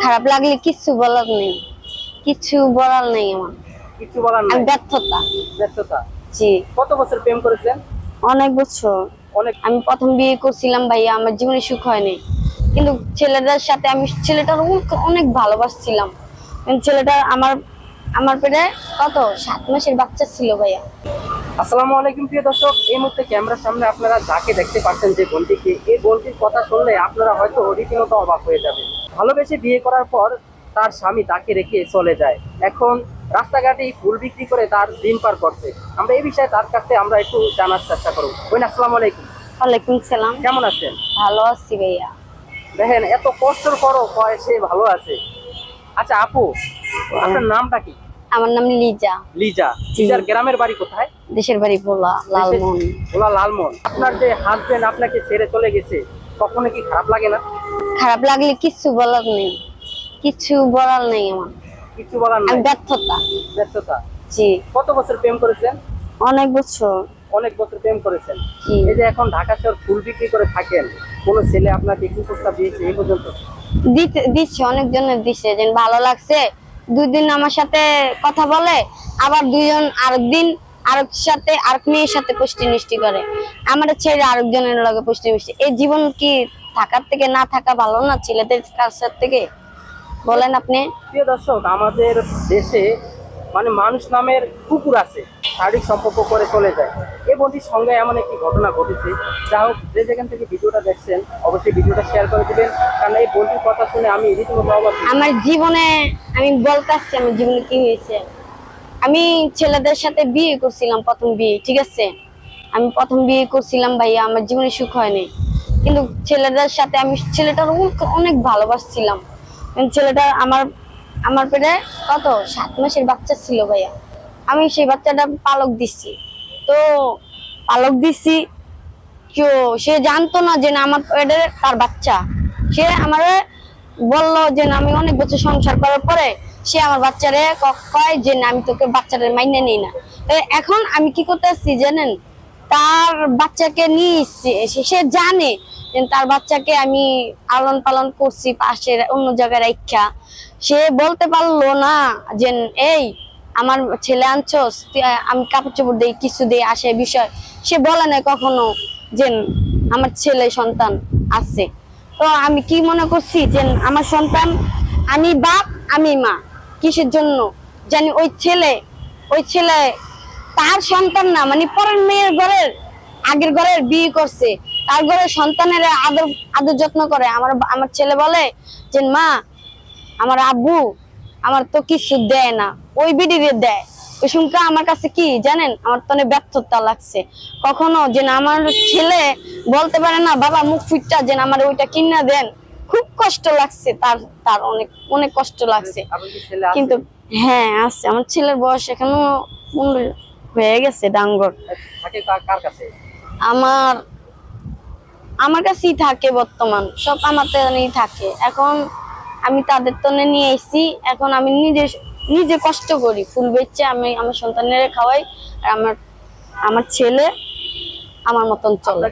খারাপ লাগলে কিছু বলার নেই, কিছু বলার নেই আমার। কিছু বলার নাই? ব্যর্থতা। ব্যর্থতা। জি। কত বছর প্রেম করেছেন? অনেক বছর। অনেক। আমি প্রথম বিয়ে করছিলাম ভাইয়া, আমার জীবনে সুখ হয়নি, কিন্তু ছেলেটার সাথে আমি ছেলেটার অনেক ভালোবাসছিলাম। কিন্তু ছেলেটা আমার আমার পেটে কত 7 মাসের বাচ্চা ছিল ভাইয়া। আসসালামু আলাইকুম প্রিয় দর্শক, এই মুহূর্তে ক্যামেরার সামনে আপনারা যাকে দেখতে পাচ্ছেন, যে বোনটিকে, এই বোনটির কথা শুনলে আপনারা হয়তো রীতিমতো অবাক হয়ে যাবেন। ভালোবেসে বিয়ে করার পর তার স্বামী তাকে রেখে চলে যায়, এখন রাস্তাঘাটে ফুল বিক্রি করে তার দিন পার করছে। আমরা এই বিষয়ে তার কাছে আমরা একটু জানার চেষ্টা করব। বোন আসসালামু আলাইকুম। ওয়ালাইকুম সালাম। কেমন আছেন? ভালো আছি ভাইয়া। দেখেন এত কষ্টের পরও কয় সে ভালো আছে। আচ্ছা আপু, আপনার নামটা কি? আমার নাম লিজা। লিজা। লিজার গ্রামের বাড়ি কোথায়? দেশের বাড়ি ভোলা, লালমোহন। ভোলা, লালমোহন। আপনার যে হাজবেন্ড আপনাকে ছেড়ে চলে গেছে, কখনো কি খারাপ লাগে না? খারাপ লাগলে কিছু বলার নেই, কিছু বলার নেই আমার। কিছু বলার নাই? ব্যর্থতা। ব্যর্থতা। জি। কত বছর প্রেম করেছেন? অনেক বছর। অনেক বছর প্রেম করেছেন। জি। এই যে এখন ঢাকা শহর ফুল বিক্রি করে থাকেন, কোন ছেলে আপনাকে কি প্রস্তাব দিয়েছে এই পর্যন্ত? দিচ্ছে, অনেকজনের দিচ্ছে, যেন ভালো লাগছে 2 দিন আমার সাথে কথা বলে, আবার 2 জন আরেকদিন আরেক সাথে আরেক মেয়ের সাথে পুষ্টি মিষ্টি করে, আমার ছেড়ে আরেকজনের লগে পুষ্টি মিষ্টি। এই জীবন কি থাকার থেকে না থাকা ভালো না ছেলেদের কাছে থেকে, বলেন আপনি? প্রিয় দর্শক, আমাদের দেশে মানে মানুষ নামের কুকুর আছে, শারীরিক সম্পর্ক করে চলে যায়। এই বোনটির সঙ্গে এমন একটি ঘটনা ঘটেছে। যা হোক, যে যেখান থেকে ভিডিওটা দেখছেন অবশ্যই ভিডিওটা শেয়ার করে দিবেন, কারণ এই বোনটির কথা শুনে আমি রীতিমতো অবাক। আমার জীবনে আমি বলতেছি আমার জীবনে কি হয়েছে। আমি ছেলেদের সাথে বিয়ে করছিলাম, প্রথম বিয়ে, ঠিক আছে? আমি প্রথম বিয়ে করছিলাম ভাইয়া, আমার জীবনে সুখ হয়নি, কিন্তু ছেলেদের সাথে আমি ছেলেটার অনেক ভালোবাসছিলাম। কিন্তু ছেলেটা আমার পেটে কত 7 মাসের বাচ্চা ছিল ভাইয়া। আমি সেই বাচ্চাটা পালক দিচ্ছি, তো পালক দিচ্ছি, তো সে জানতো না যে না আমার পেটে তার বাচ্চা। সে আমারে বললো যে না, আমি অনেক বছর সংসার করার পরে সে আমার বাচ্চারে কয় যে না, আমি তোকে বাচ্চারে মাইনে নিই না। এখন আমি কি করতেছি জানেন, তার বাচ্চাকে নিয়ে সে জানে যে তার বাচ্চাকে আমি লালন পালন করছি পাশের অন্য জায়গায় রাখা। সে বলতে পারলো না যে এই আমার ছেলে আনছস, আমি কাপড় চোপড় দিই, কিছু দিয়ে আসে বিষয়। সে বলে না কখনো যে আমার ছেলে সন্তান আছে। তো আমি কি মনে করছি যে আমার সন্তান, আমি বাপ আমি মা, কিসের জন্য জানি ওই ছেলে তার সন্তান না, মানে পরের মেয়ের ঘরের আগের ঘরের বিয়ে করছে, তার ঘরের সন্তানের আদর যত্ন করে। আমার ছেলে বলে যে মা, আমার আব্বু আমার তো কিছু দেয় না, ওই বিডিরে দেয়। ওই শুনকা আমার কাছে কি জানেন, আমার তো অনেক ব্যর্থতা লাগছে। কখনো যে আমার ছেলে বলতে পারে না বাবা মুখ ফুটটা যে আমার ওইটা কিনা দেন, খুব কষ্ট লাগছে, তার তার অনেক অনেক কষ্ট লাগছে। কিন্তু হ্যাঁ আছে, আমার ছেলের বয়স এখনো 15 হয়ে গেছে, ডাঙ্গর। কার কাছে? আমার কাছেই থাকে, বর্তমান সব আমার তেই থাকে। এখন আমি তাদের তনে নিয়ে এসেছি, এখন আমি নিজে কষ্ট করি, ফুল বেচে আমি আমার সন্তানের খাওয়াই, আর আমার ছেলে আমার মতন চলে।